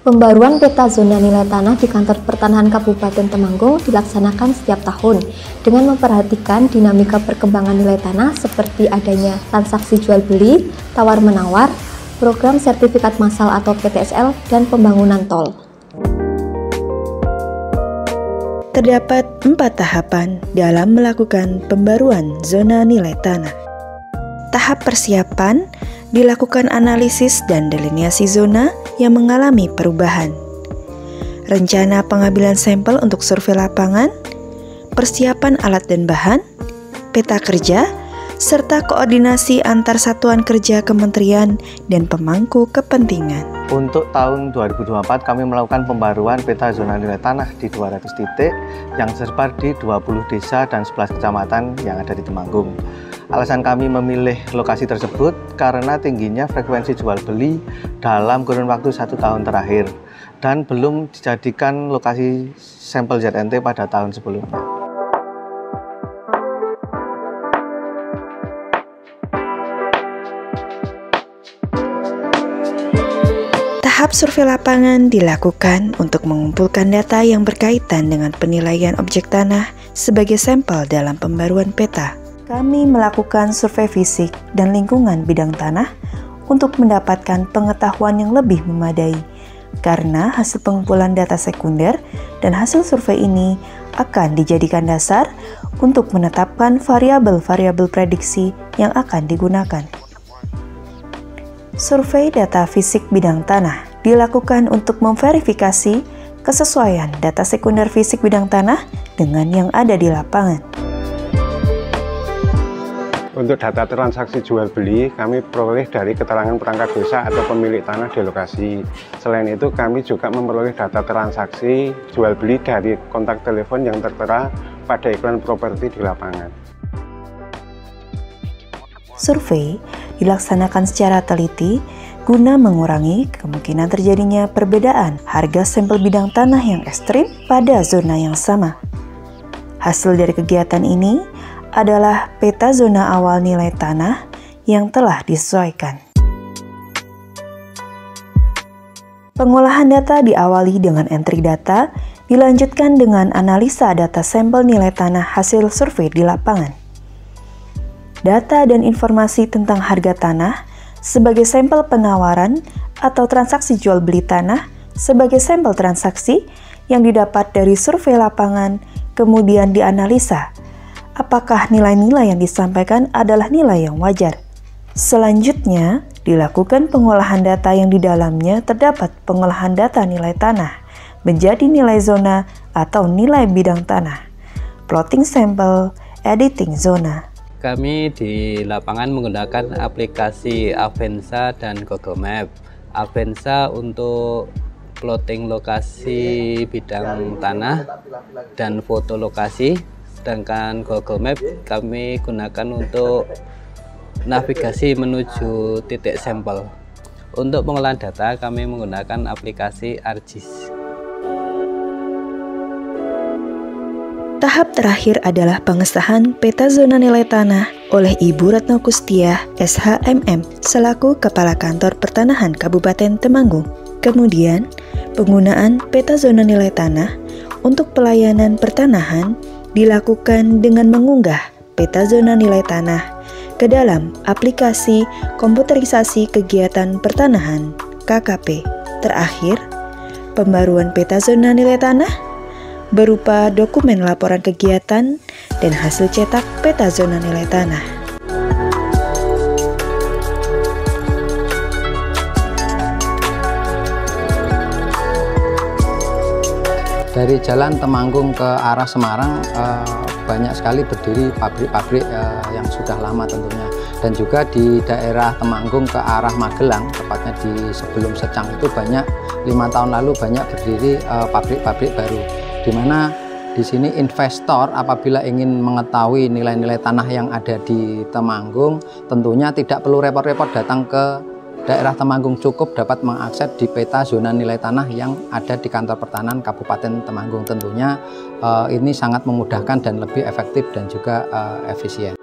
Pembaruan peta zona nilai tanah di Kantor Pertanahan Kabupaten Temanggung dilaksanakan setiap tahun dengan memperhatikan dinamika perkembangan nilai tanah seperti adanya transaksi jual-beli, tawar-menawar, program sertifikat massal atau PTSL, dan pembangunan tol. Terdapat 4 tahapan dalam melakukan pembaruan zona nilai tanah. Tahap persiapan dilakukan analisis dan delineasi zona yang mengalami perubahan. Rencana pengambilan sampel untuk survei lapangan, persiapan alat dan bahan, peta kerja, serta koordinasi antar satuan kerja kementerian dan pemangku kepentingan. Untuk tahun 2024 kami melakukan pembaruan peta zona nilai tanah di 200 titik yang tersebar di 20 desa dan 11 kecamatan yang ada di Temanggung. Alasan kami memilih lokasi tersebut karena tingginya frekuensi jual beli dalam kurun waktu 1 tahun terakhir dan belum dijadikan lokasi sampel ZNT pada tahun sebelumnya. Tahap survei lapangan dilakukan untuk mengumpulkan data yang berkaitan dengan penilaian objek tanah sebagai sampel dalam pembaruan peta. Kami melakukan survei fisik dan lingkungan bidang tanah untuk mendapatkan pengetahuan yang lebih memadai, karena hasil pengumpulan data sekunder dan hasil survei ini akan dijadikan dasar untuk menetapkan variabel-variabel prediksi yang akan digunakan. Survei data fisik bidang tanah dilakukan untuk memverifikasi kesesuaian data sekunder fisik bidang tanah dengan yang ada di lapangan. Untuk data transaksi jual beli, kami peroleh dari keterangan perangkat desa atau pemilik tanah di lokasi. Selain itu, kami juga memperoleh data transaksi jual beli dari kontak telepon yang tertera pada iklan properti di lapangan. Survei dilaksanakan secara teliti guna mengurangi kemungkinan terjadinya perbedaan harga sampel bidang tanah yang ekstrim pada zona yang sama. Hasil dari kegiatan ini adalah peta zona awal nilai tanah yang telah disesuaikan. Pengolahan data diawali dengan entry data, dilanjutkan dengan analisa data sampel nilai tanah hasil survei di lapangan. Data dan informasi tentang harga tanah sebagai sampel penawaran atau transaksi jual beli tanah sebagai sampel transaksi yang didapat dari survei lapangan kemudian dianalisa apakah nilai-nilai yang disampaikan adalah nilai yang wajar. Selanjutnya, dilakukan pengolahan data yang di dalamnya terdapat pengolahan data nilai tanah menjadi nilai zona atau nilai bidang tanah, plotting sampel, editing zona. Kami di lapangan menggunakan aplikasi Avenza dan Google Map. Avenza untuk plotting lokasi bidang tanah dan foto lokasi, sedangkan Google Map kami gunakan untuk navigasi menuju titik sampel. Untuk pengolahan data kami menggunakan aplikasi ArcGIS. Tahap terakhir adalah pengesahan peta zona nilai tanah oleh Ibu Retno Kustiah, SHMM, selaku Kepala Kantor Pertanahan Kabupaten Temanggung. Kemudian, penggunaan peta zona nilai tanah untuk pelayanan pertanahan dilakukan dengan mengunggah peta zona nilai tanah ke dalam aplikasi komputerisasi kegiatan pertanahan KKP. Terakhir, pembaruan peta zona nilai tanah berupa dokumen laporan kegiatan dan hasil cetak peta zona nilai tanah. Dari jalan Temanggung ke arah Semarang banyak sekali berdiri pabrik-pabrik yang sudah lama tentunya, dan juga di daerah Temanggung ke arah Magelang, tepatnya di sebelum Secang itu banyak 5 tahun lalu banyak berdiri pabrik-pabrik baru, di mana di sini investor apabila ingin mengetahui nilai-nilai tanah yang ada di Temanggung tentunya tidak perlu repot-repot datang ke daerah Temanggung, cukup dapat mengakses di peta zona nilai tanah yang ada di Kantor Pertanahan Kabupaten Temanggung. Tentunya ini sangat memudahkan dan lebih efektif dan juga efisien.